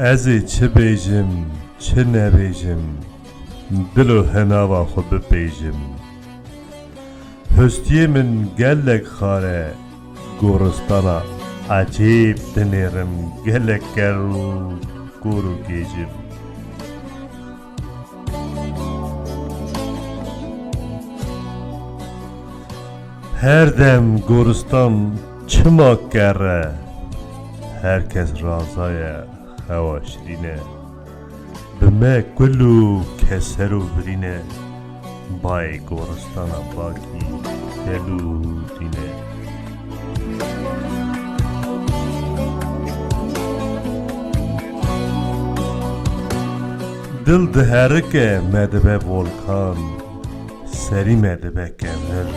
ازی چه بیجم چه نبیجم دل و هناوا خود بپیجم هستی من گلک خاره گورستانا عجیب دنیرم گلک کرو گورو گیجم هر دم گورستان چما کره herkes razaya hava şirine Bime kullu keseru birine Bay goristana baki delu dine Dil diherike medebe volkan Seri medebe kemir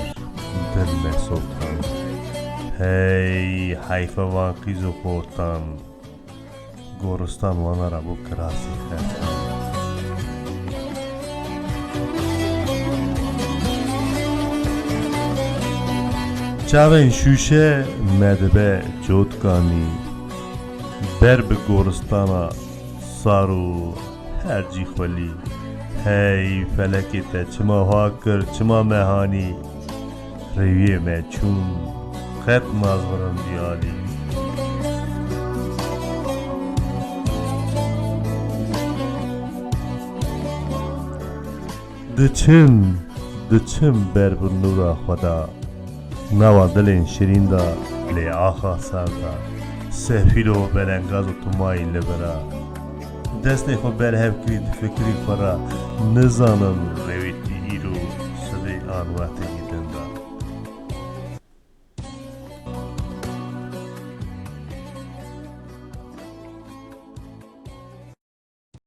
dil me sultan Hey حیف واقعی زو خورتن گورستان وانا را بو کراسی خیستن چاوین شوشه مدبه جودکانی بر به گورستانا سارو هر جی خولی هی فلکی تا چما هاکر چما مهانی رویه میں چون خط مازغرم دیالی دچم بر نورا خدا نوا دلین شیرین دا لی آخا سردا سفید و بلنگاز و تمایی لبرا دست خو بر هف کرید فکری خورا نزانم رویتی ایرو صدی آن وقتی گیدن دا